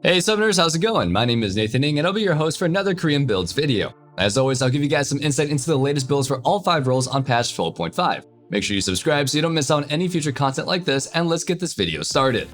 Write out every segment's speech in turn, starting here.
Hey Summoners, how's it going? My name is Nathan Ng and I'll be your host for another Korean builds video. As always, I'll give you guys some insight into the latest builds for all 5 roles on patch 12.5. Make sure you subscribe so you don't miss out on any future content like this, and let's get this video started.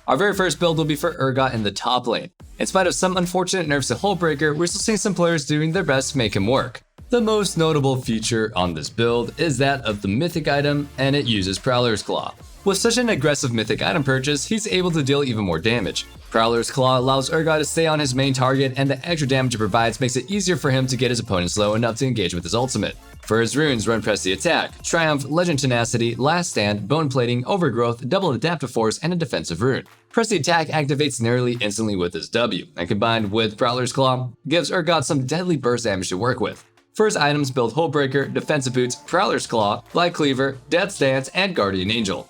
Our very first build will be for Urgot in the top lane. In spite of some unfortunate nerfs to Hullbreaker, we're still seeing some players doing their best to make him work. The most notable feature on this build is that of the mythic item, and it uses Prowler's Claw. With such an aggressive mythic item purchase, he's able to deal even more damage. Prowler's Claw allows Urgot to stay on his main target, and the extra damage it provides makes it easier for him to get his opponents low enough to engage with his ultimate. For his runes, run Press the Attack, Triumph, Legend Tenacity, Last Stand, Bone Plating, Overgrowth, Double Adaptive Force, and a defensive rune. Press the Attack activates nearly instantly with his W, and combined with Prowler's Claw, gives Urgot some deadly burst damage to work with. For his items, build Hullbreaker, Defensive Boots, Prowler's Claw, Blight Cleaver, Death's Dance, and Guardian Angel.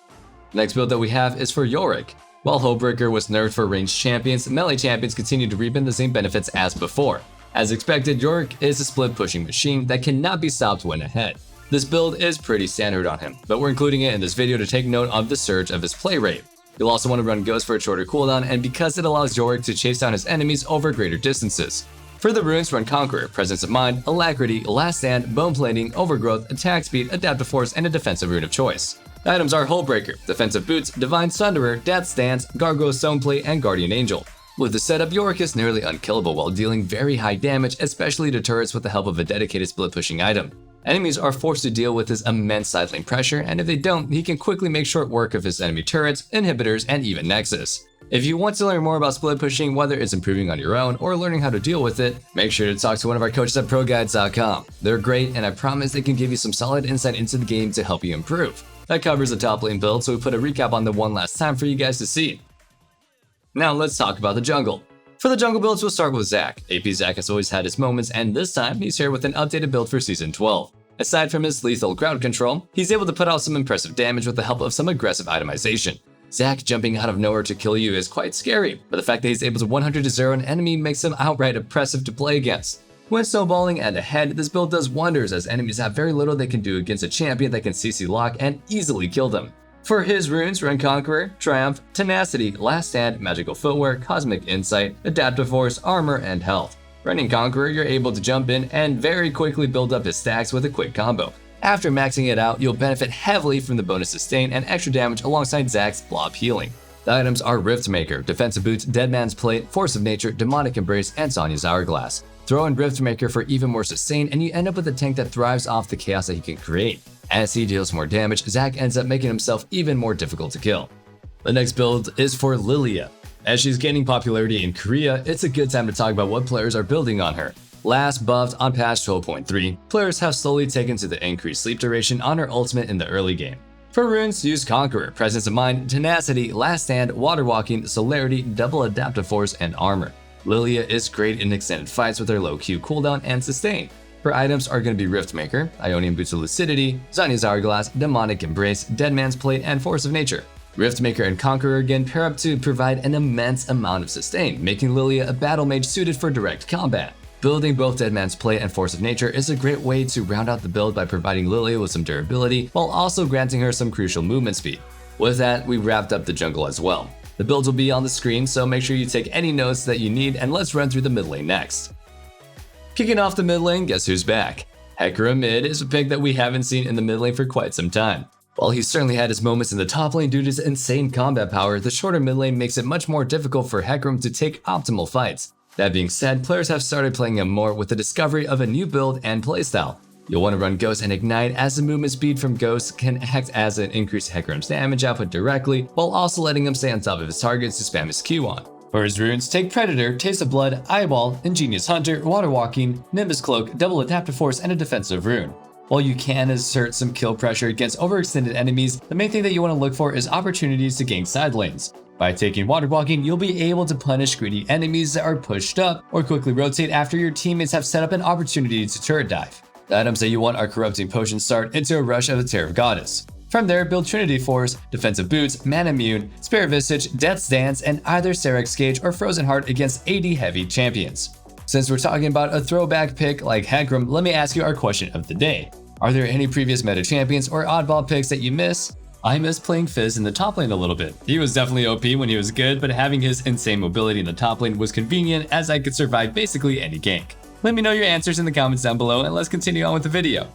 The next build that we have is for Yorick. While Hullbreaker was nerfed for ranged champions, melee champions continue to reap in the same benefits as before. As expected, Yorick is a split pushing machine that cannot be stopped when ahead. This build is pretty standard on him, but we're including it in this video to take note of the surge of his play rate. You'll also want to run Ghost for a shorter cooldown, and because it allows Yorick to chase down his enemies over greater distances. For the runes, run Conqueror, Presence of Mind, Alacrity, Last Stand, Bone Plating, Overgrowth, Attack Speed, Adaptive Force, and a defensive rune of choice. The items are Hullbreaker, Defensive Boots, Divine Sunderer, Death's Dance, Gargoyle Stoneplate, and Guardian Angel. With the setup, Yorick is nearly unkillable while dealing very high damage, especially to turrets with the help of a dedicated split pushing item. Enemies are forced to deal with his immense side lane pressure, and if they don't, he can quickly make short work of his enemy turrets, inhibitors, and even Nexus. If you want to learn more about split pushing, whether it's improving on your own or learning how to deal with it, make sure to talk to one of our coaches at ProGuides.com. They're great, and I promise they can give you some solid insight into the game to help you improve. That covers the top lane build, so we put a recap on them one last time for you guys to see. Now let's talk about the jungle. For the jungle builds, we'll start with Zack. AP Zack has always had his moments, and this time he's here with an updated build for Season 12. Aside from his lethal crowd control, he's able to put out some impressive damage with the help of some aggressive itemization. Zack jumping out of nowhere to kill you is quite scary, but the fact that he's able to 100-0 an enemy makes him outright oppressive to play against. When snowballing and ahead, this build does wonders as enemies have very little they can do against a champion that can CC lock and easily kill them. For his runes, run Conqueror, Triumph, Tenacity, Last Stand, Magical Footwear, Cosmic Insight, Adaptive Force, Armor, and Health. Running Conqueror, you're able to jump in and very quickly build up his stacks with a quick combo. After maxing it out, you'll benefit heavily from the bonus sustain and extra damage alongside Zack's blob healing. The items are Riftmaker, Defensive Boots, Deadman's Plate, Force of Nature, Demonic Embrace, and Sonya's Hourglass. Throw in Riftmaker for even more sustain, and you end up with a tank that thrives off the chaos that he can create. As he deals more damage, Zack ends up making himself even more difficult to kill. The next build is for Lilia. As she's gaining popularity in Korea, it's a good time to talk about what players are building on her. Last buffed on patch 12.3, players have slowly taken to the increased sleep duration on her ultimate in the early game. For runes, use Conqueror, Presence of Mind, Tenacity, Last Stand, Water Walking, Celerity, Double Adaptive Force, and Armor. Lilia is great in extended fights with her low Q cooldown and sustain. Her items are going to be Riftmaker, Ionian Boots of Lucidity, Sonya's Hourglass, Demonic Embrace, Deadman's Plate, and Force of Nature. Riftmaker and Conqueror again pair up to provide an immense amount of sustain, making Lilia a battle mage suited for direct combat. Building both Deadman's Plate and Force of Nature is a great way to round out the build by providing Lilia with some durability while also granting her some crucial movement speed. With that, we wrapped up the jungle as well. The builds will be on the screen, so make sure you take any notes that you need, and let's run through the mid lane next. Kicking off the mid lane, guess who's back? Hecarim mid is a pick that we haven't seen in the mid lane for quite some time. While he's certainly had his moments in the top lane due to his insane combat power, the shorter mid lane makes it much more difficult for Hecarim to take optimal fights. That being said, players have started playing him more with the discovery of a new build and playstyle. You'll want to run Ghost and Ignite, as the movement speed from Ghost can act as an increased Hecarim's damage output directly, while also letting him stay on top of his targets to spam his Q on. For his runes, take Predator, Taste of Blood, Eyeball, Ingenious Hunter, Water Walking, Nimbus Cloak, Double Adaptive Force, and a defensive rune. While you can assert some kill pressure against overextended enemies, the main thing that you want to look for is opportunities to gain side lanes. By taking Water Walking, you'll be able to punish greedy enemies that are pushed up, or quickly rotate after your teammates have set up an opportunity to turret dive. The items that you want are Corrupting Potion Start into a Rush of the Terror Goddess. From there, build Trinity Force, Defensive Boots, Mana Immune, Spirit Visage, Death's Dance, and either Serek's Gauge or Frozen Heart against AD heavy champions. Since we're talking about a throwback pick like Hecarim, let me ask you our question of the day. Are there any previous meta champions or oddball picks that you miss? I miss playing Fizz in the top lane a little bit. He was definitely OP when he was good, but having his insane mobility in the top lane was convenient as I could survive basically any gank. Let me know your answers in the comments down below and let's continue on with the video.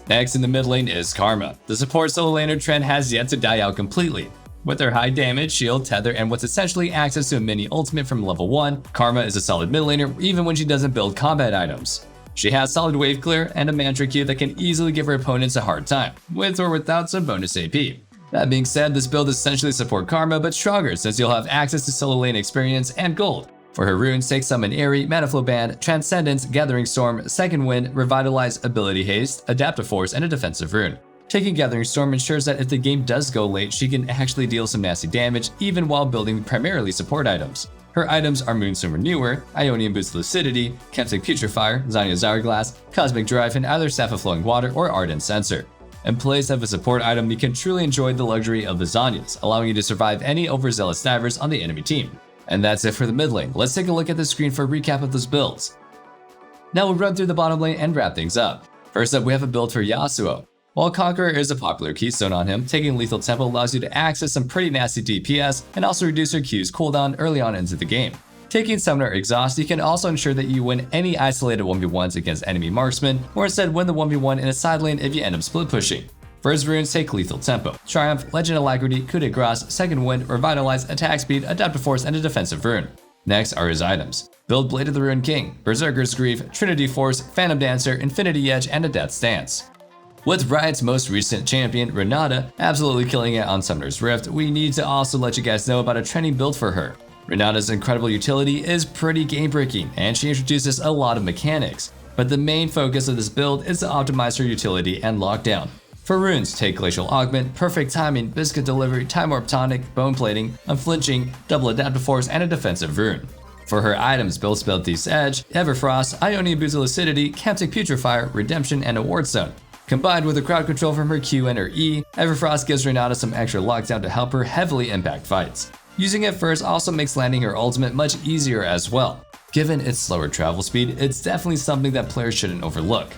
Next in the mid lane is Karma. The support solo laner trend has yet to die out completely. With her high damage, shield, tether, and what's essentially access to a mini ultimate from level 1, Karma is a solid mid laner even when she doesn't build combat items. She has solid wave clear and a mantra Q that can easily give her opponents a hard time, with or without some bonus AP. That being said, this build essentially supports Karma but stronger since you'll have access to solo lane experience and gold. For her runes, take Summon Airy, Mana Flow Band, Transcendence, Gathering Storm, Second Wind, Revitalize, Ability Haste, Adaptive Force, and a defensive rune. Taking Gathering Storm ensures that if the game does go late, she can actually deal some nasty damage even while building primarily support items. Her items are Moonstone Renewer, Ionian Boost Lucidity, Kemtic Putrefier, Zanya's Hourglass, Cosmic Drive, and either Staff of Flowing Water or Ardent Censer. In place of a support item, you can truly enjoy the luxury of the Zanyas, allowing you to survive any overzealous divers on the enemy team. And that's it for the mid lane. Let's take a look at the screen for a recap of those builds. Now we'll run through the bottom lane and wrap things up. First up, we have a build for Yasuo. While Conqueror is a popular keystone on him, taking Lethal Tempo allows you to access some pretty nasty DPS and also reduce your Q's cooldown early on into the game. Taking Summoner Exhaust, you can also ensure that you win any isolated 1v1s against enemy marksmen, or instead win the 1v1 in a side lane if you end up split pushing. For his runes, take Lethal Tempo, Triumph, Legend Alacrity, Coup de Grace, Second Wind, Revitalize, Attack Speed, Adaptive Force, and a defensive rune. Next are his items. Build Blade of the Ruined King, Berserker's Grief, Trinity Force, Phantom Dancer, Infinity Edge, and a Death Stance. With Riot's most recent champion, Renata, absolutely killing it on Summoner's Rift, we need to also let you guys know about a trending build for her. Renata's incredible utility is pretty game-breaking, and she introduces a lot of mechanics, but the main focus of this build is to optimize her utility and lockdown. For runes, take Glacial Augment, Perfect Timing, Biscuit Delivery, Time Warp Tonic, Bone Plating, Unflinching, Double Adaptive Force, and a defensive rune. For her items, build Spell Thief's Edge, Everfrost, Ionian Boost Lucidity, Kemtic Putrefier, Redemption, and a Ward Zone. Combined with the crowd control from her Q and her E, Everfrost gives Renata some extra lockdown to help her heavily impact fights. Using it first also makes landing her ultimate much easier as well. Given its slower travel speed, it's definitely something that players shouldn't overlook.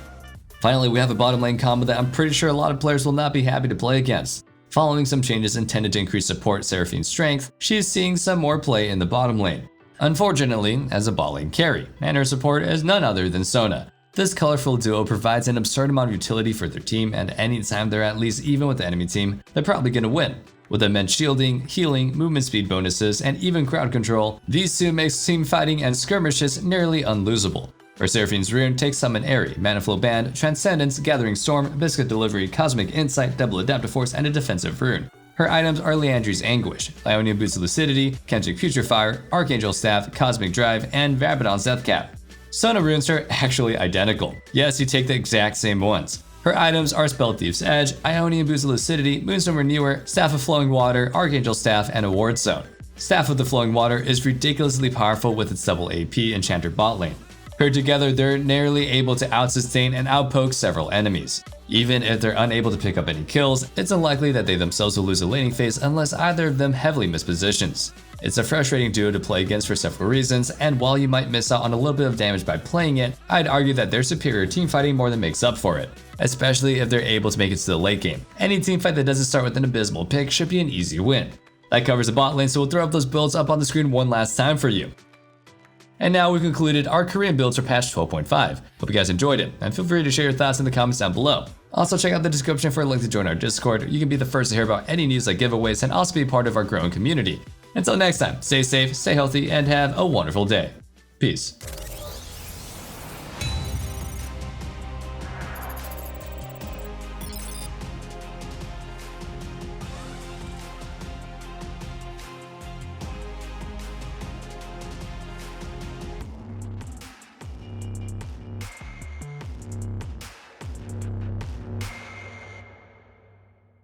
Finally, we have a bottom lane combo that I'm pretty sure a lot of players will not be happy to play against. Following some changes intended to increase support Seraphine's strength, she is seeing some more play in the bottom lane. Unfortunately, as a bot lane carry, and her support is none other than Sona. This colorful duo provides an absurd amount of utility for their team, and anytime they're at least even with the enemy team, they're probably gonna win. With immense shielding, healing, movement speed bonuses, and even crowd control, these two makes team fighting and skirmishes nearly unlosable. For Seraphine's rune, take Summon Airy, Mana Flow Band, Transcendence, Gathering Storm, Biscuit Delivery, Cosmic Insight, Double Adaptive Force, and a defensive rune. Her items are Leandri's Anguish, Ionian Boost Lucidity, Kemtic Putrefier, Archangel Staff, Cosmic Drive, and Rabadon's Death Cap. Sona runes are actually identical. Yes, you take the exact same ones. Her items are Spell Thief's Edge, Ionian Boost Lucidity, Moonstone Renewer, Staff of Flowing Water, Archangel Staff, and a Ward Zone. Staff of the Flowing Water is ridiculously powerful with its double AP Enchanter bot lane. Paired together, they're nearly able to outsustain and outpoke several enemies. Even if they're unable to pick up any kills, it's unlikely that they themselves will lose a laning phase unless either of them heavily miss positions. It's a frustrating duo to play against for several reasons, and while you might miss out on a little bit of damage by playing it, I'd argue that their superior teamfighting more than makes up for it, especially if they're able to make it to the late game. Any teamfight that doesn't start with an abysmal pick should be an easy win. That covers the bot lane, so we'll throw up those builds up on the screen one last time for you. And now we've concluded our Korean builds for patch 12.5. Hope you guys enjoyed it, and feel free to share your thoughts in the comments down below. Also check out the description for a link to join our Discord. You can be the first to hear about any news like giveaways and also be part of our growing community. Until next time, stay safe, stay healthy, and have a wonderful day. Peace.